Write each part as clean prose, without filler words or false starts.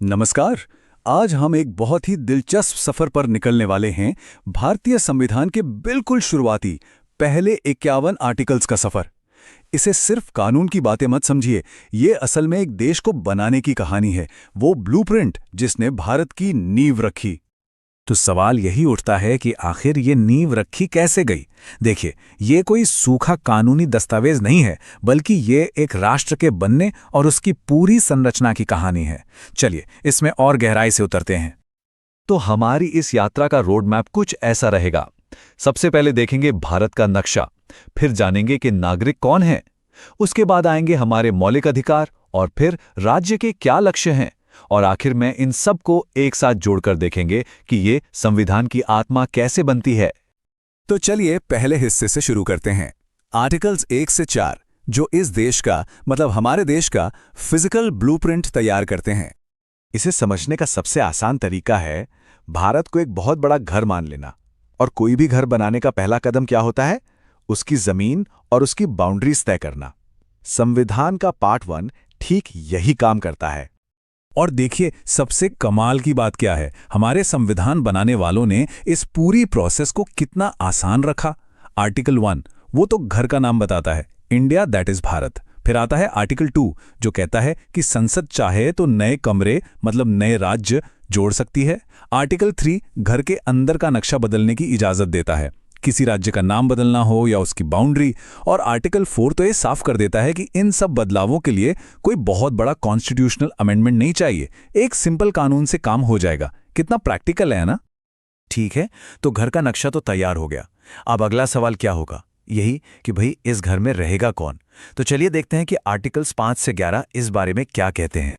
नमस्कार। आज हम एक बहुत ही दिलचस्प सफर पर निकलने वाले हैं। भारतीय संविधान के बिल्कुल शुरुआती पहले 51 आर्टिकल्स का सफर। इसे सिर्फ कानून की बातें मत समझिए, ये असल में एक देश को बनाने की कहानी है, वो ब्लूप्रिंट जिसने भारत की नींव रखी। तो सवाल यही उठता है कि आखिर ये नींव रखी कैसे गई। देखिए, ये कोई सूखा कानूनी दस्तावेज नहीं है, बल्कि ये एक राष्ट्र के बनने और उसकी पूरी संरचना की कहानी है। चलिए इसमें और गहराई से उतरते हैं। तो हमारी इस यात्रा का रोड मैप कुछ ऐसा रहेगा। सबसे पहले देखेंगे भारत का नक्शा, फिर जानेंगे कि नागरिक कौन है, उसके बाद आएंगे हमारे मौलिक अधिकार और फिर राज्य के क्या लक्ष्य हैं, और आखिर में इन सब को एक साथ जोड़कर देखेंगे कि ये संविधान की आत्मा कैसे बनती है। तो चलिए पहले हिस्से से शुरू करते हैं। आर्टिकल्स 1 से 4 जो इस देश का मतलब हमारे देश का फिजिकल ब्लूप्रिंट तैयार करते हैं। इसे समझने का सबसे आसान तरीका है भारत को एक बहुत बड़ा घर मान लेना। और कोई भी घर बनाने का पहला कदम क्या होता है? उसकी जमीन और उसकी बाउंड्रीज तय करना। संविधान का पार्ट 1 ठीक यही काम करता है। और देखिए सबसे कमाल की बात क्या है, हमारे संविधान बनाने वालों ने इस पूरी प्रोसेस को कितना आसान रखा। आर्टिकल 1 वो तो घर का नाम बताता है, इंडिया दैट इज भारत। फिर आता है आर्टिकल 2 जो कहता है कि संसद चाहे तो नए कमरे मतलब नए राज्य जोड़ सकती है। आर्टिकल 3 घर के अंदर का नक्शा बदलने की इजाजत देता है, किसी राज्य का नाम बदलना हो या उसकी बाउंड्री। और आर्टिकल 4 तो ये साफ कर देता है कि इन सब बदलावों के लिए कोई बहुत बड़ा कॉन्स्टिट्यूशनल अमेंडमेंट नहीं चाहिए, एक सिंपल कानून से काम हो जाएगा। कितना प्रैक्टिकल है ना। ठीक है, तो घर का नक्शा तो तैयार हो गया। अब अगला सवाल क्या होगा? यही कि भाई इस घर में रहेगा कौन। तो चलिए देखते हैं कि आर्टिकल्स 5 से 11 इस बारे में क्या कहते हैं।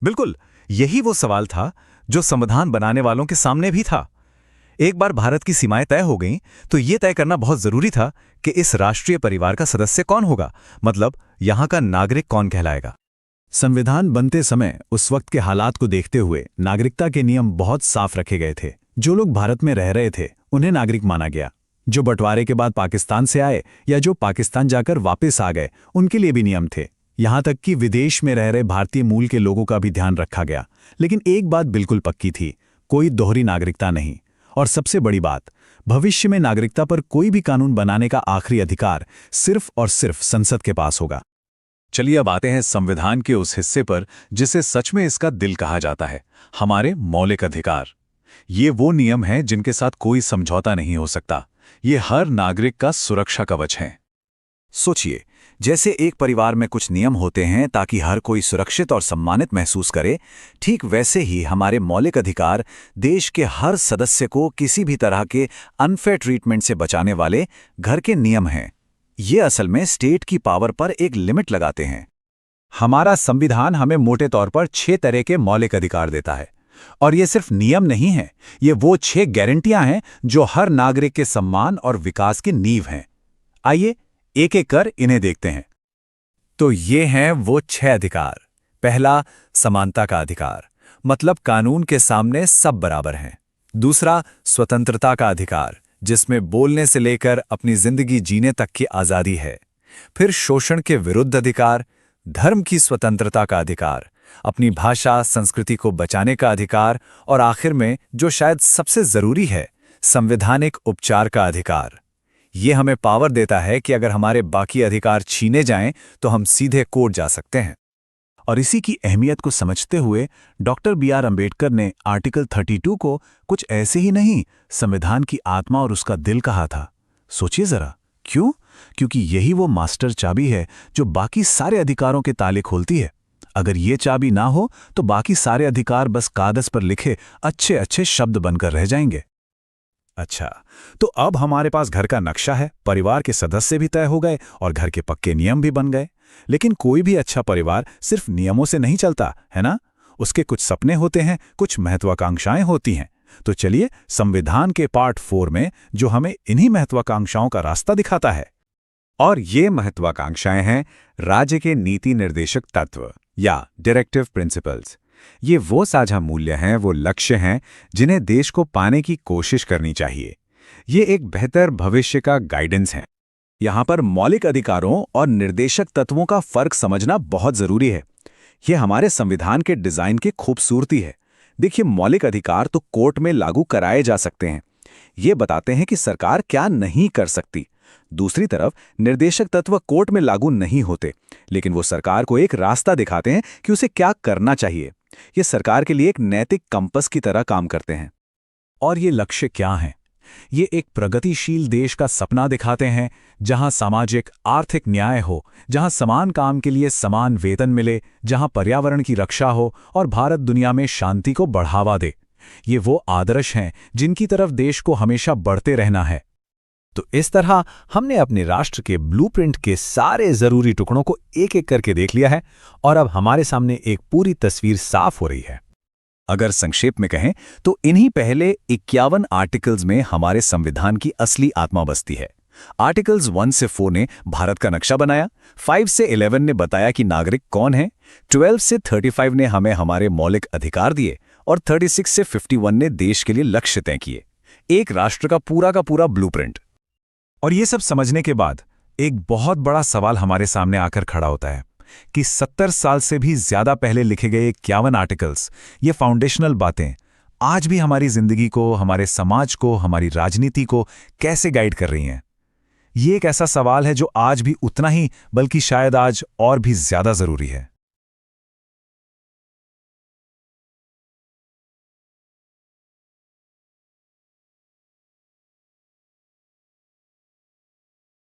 बिल्कुल, यही वो सवाल था जो संविधान बनाने वालों के सामने भी था। एक बार भारत की सीमाएं तय हो गईं, तो यह तय करना बहुत जरूरी था कि इस राष्ट्रीय परिवार का सदस्य कौन होगा, मतलब यहां का नागरिक कौन कहलाएगा। संविधान बनते समय उस वक्त के हालात को देखते हुए नागरिकता के नियम बहुत साफ रखे गए थे। जो लोग भारत में रह रहे थे उन्हें नागरिक माना गया। जो बंटवारे के बाद पाकिस्तान से आए या जो पाकिस्तान जाकर वापस आ गए उनके लिए भी नियम थे। यहां तक कि विदेश में रह रहे भारतीय मूल के लोगों का भी ध्यान रखा गया। लेकिन एक बात बिल्कुल पक्की थी, कोई दोहरी नागरिकता नहीं। और सबसे बड़ी बात, भविष्य में नागरिकता पर कोई भी कानून बनाने का आखिरी अधिकार सिर्फ और सिर्फ संसद के पास होगा। चलिए अब आते हैं संविधान के उस हिस्से पर जिसे सच में इसका दिल कहा जाता है, हमारे मौलिक अधिकार। ये वो नियम हैं जिनके साथ कोई समझौता नहीं हो सकता। ये हर नागरिक का सुरक्षा कवच है। सोचिए, जैसे एक परिवार में कुछ नियम होते हैं ताकि हर कोई सुरक्षित और सम्मानित महसूस करे, ठीक वैसे ही हमारे मौलिक अधिकार देश के हर सदस्य को किसी भी तरह के अनफेयर ट्रीटमेंट से बचाने वाले घर के नियम हैं। ये असल में स्टेट की पावर पर एक लिमिट लगाते हैं। हमारा संविधान हमें मोटे तौर पर 6 तरह के मौलिक अधिकार देता है। और ये सिर्फ नियम नहीं है, ये वो 6 गारंटियां हैं जो हर नागरिक के सम्मान और विकास की नींव हैं। आइए एक एक कर इन्हें देखते हैं। तो ये हैं वो 6 अधिकार। पहला, समानता का अधिकार, मतलब कानून के सामने सब बराबर हैं। दूसरा, स्वतंत्रता का अधिकार, जिसमें बोलने से लेकर अपनी जिंदगी जीने तक की आज़ादी है। फिर शोषण के विरुद्ध अधिकार, धर्म की स्वतंत्रता का अधिकार, अपनी भाषा संस्कृति को बचाने का अधिकार, और आखिर में जो शायद सबसे जरूरी है, संवैधानिक उपचार का अधिकार। ये हमें पावर देता है कि अगर हमारे बाकी अधिकार छीने जाएं तो हम सीधे कोर्ट जा सकते हैं। और इसी की अहमियत को समझते हुए डॉक्टर B.R. अम्बेडकर ने आर्टिकल 32 को कुछ ऐसे ही नहीं, संविधान की आत्मा और उसका दिल कहा था। सोचिए जरा, क्यों? क्योंकि यही वो मास्टर चाबी है जो बाकी सारे अधिकारों के ताले खोलती है। अगर ये चाबी ना हो तो बाकी सारे अधिकार बस कागज पर लिखे अच्छे अच्छे शब्द बनकर रह जाएंगे। अच्छा, तो अब हमारे पास घर का नक्शा है, परिवार के सदस्य भी तय हो गए और घर के पक्के नियम भी बन गए। लेकिन कोई भी अच्छा परिवार सिर्फ नियमों से नहीं चलता, है ना? उसके कुछ सपने होते हैं, कुछ महत्वाकांक्षाएं होती हैं। तो चलिए संविधान के पार्ट 4 में जो हमें इन्हीं महत्वाकांक्षाओं का रास्ता दिखाता है। और ये महत्वाकांक्षाएं हैं राज्य के नीति निर्देशक तत्व या डायरेक्टिव प्रिंसिपल्स। ये वो साझा मूल्य हैं, वो लक्ष्य हैं जिन्हें देश को पाने की कोशिश करनी चाहिए। ये एक बेहतर भविष्य का गाइडेंस है। यहाँ पर मौलिक अधिकारों और निर्देशक तत्वों का फर्क समझना बहुत जरूरी है। ये हमारे संविधान के डिजाइन की खूबसूरती है। देखिए, मौलिक अधिकार तो कोर्ट में लागू कराए जा सकते हैं। ये बताते हैं कि सरकार क्या नहीं कर सकती। दूसरी तरफ निर्देशक तत्व कोर्ट में लागू नहीं होते, लेकिन वो सरकार को एक रास्ता दिखाते हैं कि उसे क्या करना चाहिए। ये सरकार के लिए एक नैतिक कंपस की तरह काम करते हैं। और ये लक्ष्य क्या हैं? ये एक प्रगतिशील देश का सपना दिखाते हैं, जहां सामाजिक आर्थिक न्याय हो, जहां समान काम के लिए समान वेतन मिले, जहां पर्यावरण की रक्षा हो और भारत दुनिया में शांति को बढ़ावा दे। ये वो आदर्श हैं जिनकी तरफ देश को हमेशा बढ़ते रहना है। तो इस तरह हमने अपने राष्ट्र के ब्लूप्रिंट के सारे जरूरी टुकड़ों को एक एक करके देख लिया है और अब हमारे सामने एक पूरी तस्वीर साफ हो रही है। अगर संक्षेप में कहें तो इन्हीं पहले 51 आर्टिकल्स में हमारे संविधान की असली आत्मा बसती है। आर्टिकल्स 1 से 4 ने भारत का नक्शा बनाया, 5 से 11 ने बताया कि नागरिक कौन है, 12 से 35 ने हमें हमारे मौलिक अधिकार दिए और 36 से 51 ने देश के लिए लक्ष्य तय किए। एक राष्ट्र का पूरा ब्लूप्रिंट। और ये सब समझने के बाद एक बहुत बड़ा सवाल हमारे सामने आकर खड़ा होता है कि 70 साल से भी ज्यादा पहले लिखे गए 51 आर्टिकल्स, ये फाउंडेशनल बातें आज भी हमारी जिंदगी को, हमारे समाज को, हमारी राजनीति को कैसे गाइड कर रही हैं? ये एक ऐसा सवाल है जो आज भी उतना ही, बल्कि शायद आज और भी ज्यादा जरूरी है।